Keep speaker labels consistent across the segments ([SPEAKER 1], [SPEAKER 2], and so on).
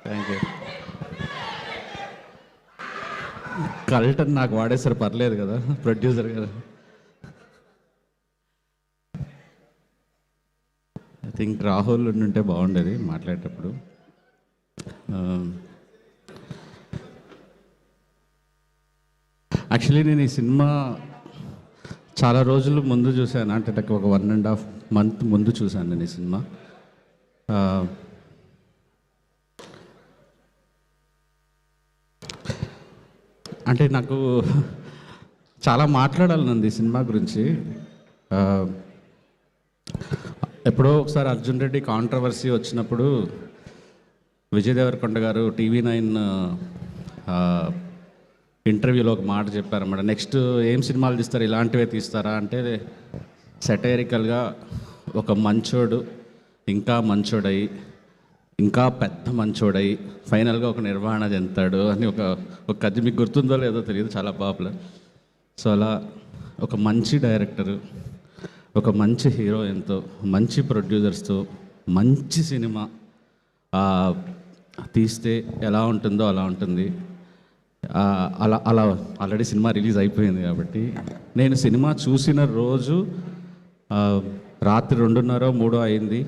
[SPEAKER 1] Thank you. Cult అని నాకు వాడేసారు, పర్లేదు కదా ప్రొడ్యూసర్ కదా. ఐ థింక్ రాహుల్ ఉంటే బాగుండేది మాట్లాడేటప్పుడు. యాక్చువల్లీ నేను ఈ సినిమా చాలా రోజులు ముందు చూశాను, అంటే ఒక 1.5 month ముందు చూశాను నేను ఈ సినిమా. అంటే నాకు చాలా మాట్లాడాలనుంది ఈ సినిమా గురించి. ఎప్పుడో ఒకసారి అర్జున్ రెడ్డి కాంట్రవర్సీ వచ్చినప్పుడు విజయ్ దేవరకొండ గారు TV9 ఇంటర్వ్యూలో ఒక మాట చెప్పారన్నమాట. నెక్స్ట్ ఏం సినిమాలు తీస్తారు, ఇలాంటివే తీస్తారా అంటే, సెటైరికల్గా ఒక మంచోడు ఇంకా మంచోడై ఇంకా పెద్ద మంచోడై ఫైనల్గా ఒక నిర్వహణ చెందుతాడు అని ఒక కథ మీకు గుర్తుందో లేదో తెలియదు, చాలా పాపులర్. సో అలా ఒక మంచి డైరెక్టరు, ఒక మంచి హీరోయిన్తో, మంచి ప్రొడ్యూసర్స్తో మంచి సినిమా తీస్తే ఎలా ఉంటుందో అలా ఉంటుంది. అలా అలా ఆల్రెడీ సినిమా రిలీజ్ అయిపోయింది కాబట్టి నేను సినిమా చూసిన రోజు రాత్రి 2:30-3 అయింది.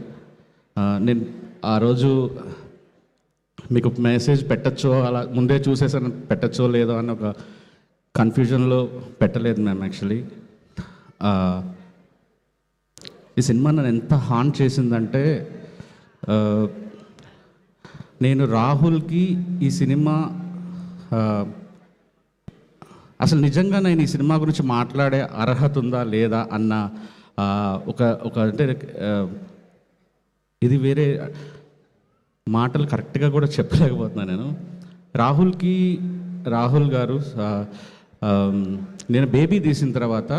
[SPEAKER 1] నేను ఆ రోజు మీకు మెసేజ్ పెట్టచ్చో, అలా ముందే చూసేసాను పెట్టచ్చో లేదో అని ఒక కన్ఫ్యూజన్లో పెట్టలేదు మ్యామ్. యాక్చువల్లీ ఈ సినిమా నన్ను ఎంత హాంట్ చేసిందంటే, నేను రాహుల్కి ఈ సినిమా అసలు నిజంగా నేను ఈ సినిమా గురించి మాట్లాడే అర్హత ఉందా లేదా అన్న ఒక అంటే ఇది వేరే మాటలు కరెక్ట్గా కూడా చెప్పలేకపోతున్నాను నేను. రాహుల్ గారు నేను బేబీ తీసిన తర్వాత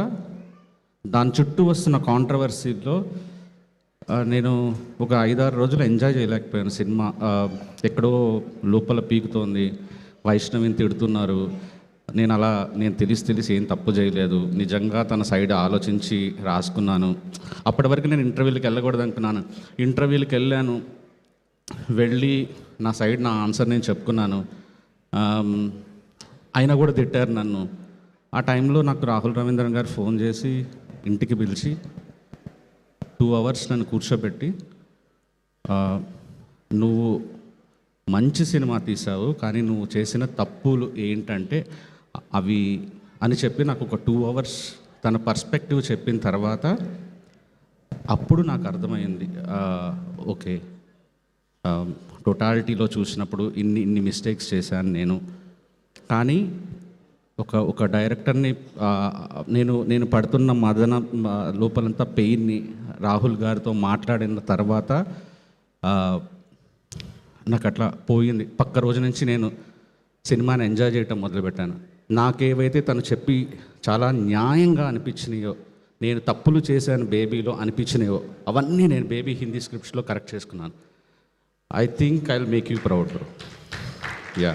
[SPEAKER 1] దాని చుట్టూ వస్తున్న కాంట్రవర్సీలో నేను ఒక 5-6 రోజులు ఎంజాయ్ చేయలేకపోయాను. సినిమా ఎక్కడో లోపల పీకుతోంది, వైష్ణవిని తిడుతున్నారు. నేను తెలిసి ఏం తప్పు చేయలేదు, నిజంగా తన సైడ్ ఆలోచించి రాసుకున్నాను. అప్పటి వరకు నేను ఇంటర్వ్యూలకు వెళ్ళకూడదు అనుకున్నాను. ఇంటర్వ్యూలకు వెళ్ళి నా సైడ్ నా ఆన్సర్ నేను చెప్పుకున్నాను. అయినా కూడా తిట్టారు నన్ను. ఆ టైంలో నాకు రాహుల్ రవీంద్రన్ గారు ఫోన్ చేసి ఇంటికి పిలిచి 2 hours నన్ను కూర్చోబెట్టి, నువ్వు మంచి సినిమా తీసావు కానీ నువ్వు చేసిన తప్పులు ఏంటంటే అవి అని చెప్పి నాకు ఒక 2 hours తన పర్స్పెక్టివ్ చెప్పిన తర్వాత అప్పుడు నాకు అర్థమైంది, ఓకే టోటాలిటీలో చూసినప్పుడు ఇన్ని మిస్టేక్స్ చేశాను నేను. కానీ ఒక డైరెక్టర్ని నేను పడుతున్న మదన లోపలంతా పెయిన్ని రాహుల్ గారితో మాట్లాడిన తర్వాత నాకు అట్లా పోయింది. పక్క రోజు నుంచి నేను సినిమాని ఎంజాయ్ చేయటం మొదలుపెట్టాను. నాకేవైతే తను చెప్పి చాలా న్యాయంగా అనిపించినాయో, నేను తప్పులు చేశాను బేబీలో అనిపించినాయో, అవన్నీ నేను బేబీ హిందీ స్క్రిప్ట్స్లో కరెక్ట్ చేసుకున్నాను. I think I will make you proud bro. Yeah.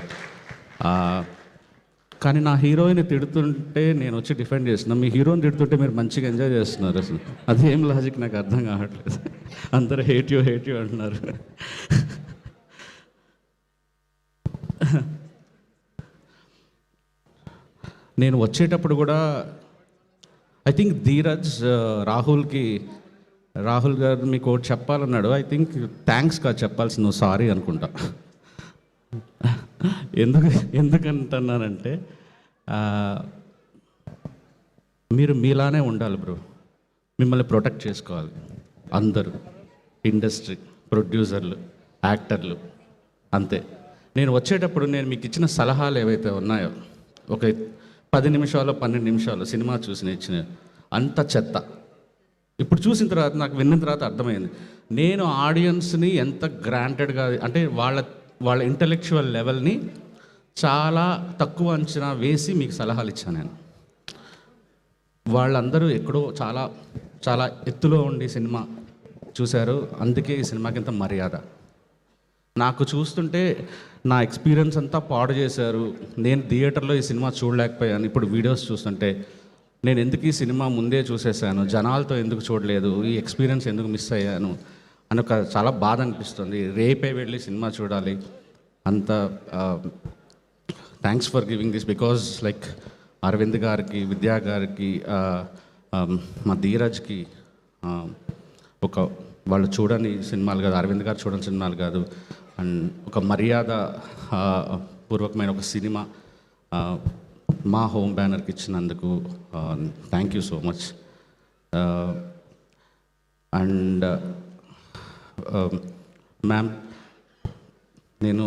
[SPEAKER 1] కానీ నా హీరోయిన్ తిడుతుంటే నేను వచ్చి డిఫెండ్ చేస్తున్నాను, మీ హీరోని తిడుతుంటే మీరు మంచిగా ఎంజాయ్ చేస్తున్నారు. అసలు అదేం లాజిక్ నాకు అర్థం కావట్లేదు. అందరూ హేట్ యూ అంటున్నారు. నేను వచ్చేటప్పుడు కూడా ఐ థింక్ ధీరజ్ రాహుల్ గారు మీకు ఒకటి చెప్పాలన్నాడు. ఐ థింక్ థ్యాంక్స్ కాదు చెప్పాల్సి, నువ్వు సారీ అనుకుంటా. ఎందుకంటున్నానంటే మీరు మీలానే ఉండాలి బ్రో, మిమ్మల్ని ప్రొటెక్ట్ చేసుకోవాలి అందరూ, ఇండస్ట్రీ, ప్రొడ్యూసర్లు, యాక్టర్లు, అంతే. నేను వచ్చేటప్పుడు నేను మీకు ఇచ్చిన సలహాలు ఏవైతే ఉన్నాయో, ఒక 10 నిమిషాలు 12 నిమిషాలు సినిమా ఇచ్చిన అంత చెత్త. ఇప్పుడు చూసిన తర్వాత నాకు విన్న తర్వాత అర్థమైంది, నేను ఆడియన్స్ని ఎంత గ్రాంటెడ్గా, అంటే వాళ్ళ ఇంటలెక్చువల్ లెవెల్ని చాలా తక్కువ అంచనా వేసి మీకు సలహాలు ఇచ్చాను నేను. వాళ్ళందరూ ఎక్కడో చాలా చాలా ఎత్తులో ఉండి సినిమా చూశారు, అందుకే ఈ సినిమాకి ఇంత మర్యాద. నాకు చూస్తుంటే నా ఎక్స్పీరియన్స్ అంతా పాడు చేశారు. నేను థియేటర్లో ఈ సినిమా చూడలేకపోయాను. ఇప్పుడు వీడియోస్ చూస్తుంటే నేను ఎందుకు ఈ సినిమా ముందే చూసేసాను, జనాలతో ఎందుకు చూడలేదు, ఈ ఎక్స్పీరియన్స్ ఎందుకు మిస్ అయ్యాను అని చాలా బాధ అనిపిస్తుంది. రేపే వెళ్ళి సినిమా చూడాలి. అంత thanks for giving this because like Aravind గారికి, విద్యా గారికి, మా ధీరజ్కి ఒక వాళ్ళు చూడని సినిమాలు కాదు, అరవింద్ గారు చూడని సినిమాలు కాదు, అండ్ ఒక మర్యాద పూర్వకమైన ఒక సినిమా మా హోమ్ బ్యానర్కి ఇచ్చినందుకు thank you so much. And ma'am, నేను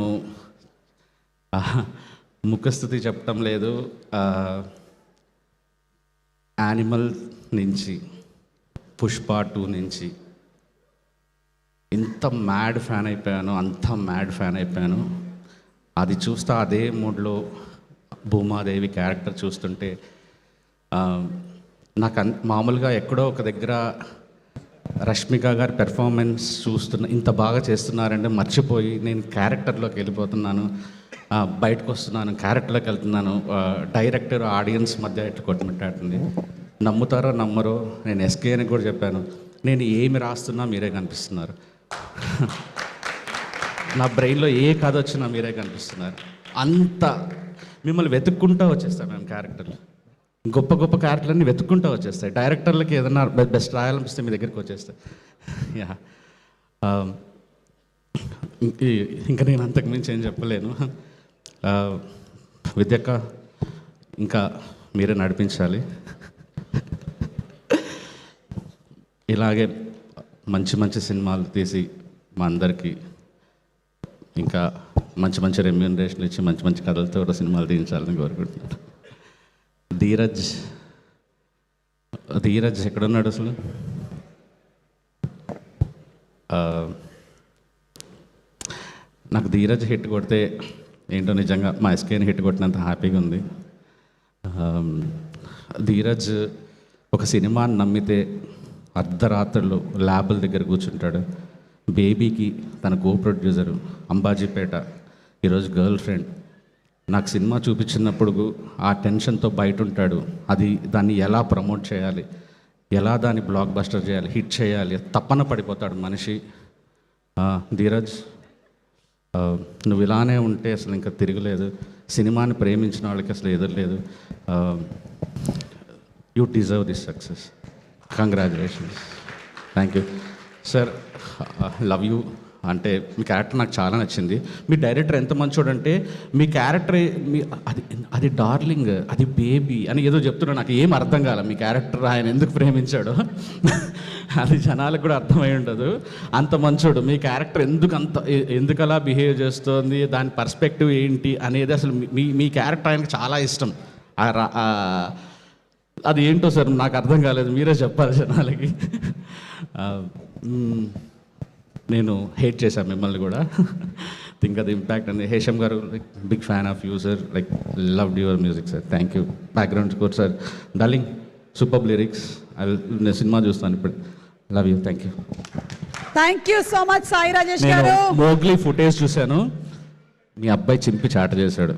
[SPEAKER 1] ముఖస్థుతి చెప్పటం లేదు, యానిమల్ నుంచి, పుష్ప 2 నుంచి ఇంత మ్యాడ్ ఫ్యాన్ అయిపోయాను, అంత మ్యాడ్ ఫ్యాన్ అయిపోయాను. అది చూస్తా అదే మూడ్లో భూమాదేవి క్యారెక్టర్ చూస్తుంటే నాకు మామూలుగా ఎక్కడో ఒక దగ్గర రష్మిక గారి పెర్ఫార్మెన్స్ ఇంత బాగా చేస్తున్నారంటే మర్చిపోయి నేను క్యారెక్టర్లోకి వెళ్ళిపోతున్నాను, బయటకు వస్తున్నాను, క్యారెక్టర్లోకి వెళ్తున్నాను. డైరెక్టర్ ఆడియన్స్ మధ్య ఎట్లా కొట్టుమిట్టాడుతుంది. నమ్ముతారో నమ్మరో, నేను ఎస్కే అని కూడా చెప్పాను, నేను ఏమి రాస్తున్నా మీరే కనిపిస్తున్నారు. నా బ్రెయిన్లో ఏ కథ వచ్చినా మీరే కనిపిస్తున్నారు. అంత మిమ్మల్ని వెతుక్కుంటూ వచ్చేస్తాయి మేము క్యారెక్టర్లు, గొప్ప గొప్ప క్యారెక్టర్లన్నీ వెతుక్కుంటూ వచ్చేస్తాయి. డైరెక్టర్లకి ఏదైనా బెస్ట్ రాయాలనిపిస్తే మీ దగ్గరికి వచ్చేస్తాయి. యా, ఇంకా నేను అంతకుమించి ఏం చెప్పలేను. విద్యక్క, ఇంకా మీరే నడిపించాలి. ఇలాగే మంచి మంచి సినిమాలు తీసి మా అందరికీ ఇంకా మంచి మంచి రెమ్యూనరేషన్ ఇచ్చి మంచి మంచి కథలతో కూడా సినిమాలు తీయించాలని కోరుకుంటున్నాను. ధీరజ్ ఎక్కడున్నాడు అసలు? నాకు ధీరజ్ హిట్ కొడితే ఏంటో నిజంగా మా ఎస్కేని హిట్ కొట్టినంత హ్యాపీగా ఉంది. ధీరజ్ ఒక సినిమాని నమ్మితే అర్ధరాత్రులు ల్యాబుల దగ్గర కూర్చుంటాడు. బేబీకి తన కో ప్రొడ్యూసరు, అంబాజీపేట, ఈరోజు గర్ల్ ఫ్రెండ్. నాకు సినిమా చూపించినప్పుడు ఆ టెన్షన్తో బయట ఉంటాడు. దాన్ని ఎలా ప్రమోట్ చేయాలి, ఎలా దాన్ని బ్లాక్ బస్టర్ చేయాలి, హిట్ చేయాలి, తప్పన పడిపోతాడు మనిషి. ధీరజ్, నువ్వు ఇలానే ఉంటే అసలు ఇంకా తిరగలేదు. సినిమాని ప్రేమించిన వాళ్ళకి అసలు ఎదురలేదు. You deserve this success. Congratulations. Thank you sir. Love you. అంటే మీ క్యారెక్టర్ నాకు చాలా నచ్చింది. మీ డైరెక్టర్ ఎంత మంచోడంటే మీ క్యారెక్టర్ అది డార్లింగ్, అది బేబీ అని ఏదో చెప్తున్నా, నాకు ఏం అర్థం కాలే మీ క్యారెక్టర్ ఆయన ఎందుకు ప్రేమించాడో. అది జనాలకు కూడా అర్థమై ఉండదు. అంత మంచోడు మీ క్యారెక్టర్ ఎందుకు అలా బిహేవ్ చేస్తుంది, దాని పర్స్పెక్టివ్ ఏంటి అనేది అసలు మీ క్యారెక్టర్ ఆయనకు చాలా ఇష్టం. అది ఏంటో సార్ నాకు అర్థం కాలేదు, మీరే చెప్పాలి జనాలకి. నేను హేట్ చేశాను మిమ్మల్ని కూడా. థింక్ అది ఇంపాక్ట్ అండి. హేషమ్ గారు, like big fan of you sir, like loved your music sir. Thank you. Background score sir, darling, super lyrics. నేను సినిమా చూస్తాను ఇప్పుడు. Love you. Thank you.
[SPEAKER 2] Thank you so much Sai Rajesh గారు.
[SPEAKER 1] మోగ్లీ ఫుటేజ్ చూశాను, మీ అబ్బాయి చింపి చాట చేశాడు.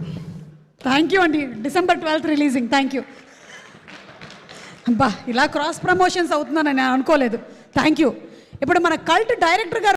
[SPEAKER 2] థ్యాంక్ యూ అండి. December 12th releasing. Thank you. అబ్బా, ఇలా క్రాస్ ప్రమోషన్స్ అవుతుందని నేను అనుకోలేదు. Thank you. ఇప్పుడు మన కల్ట్ డైరెక్టర్ గారు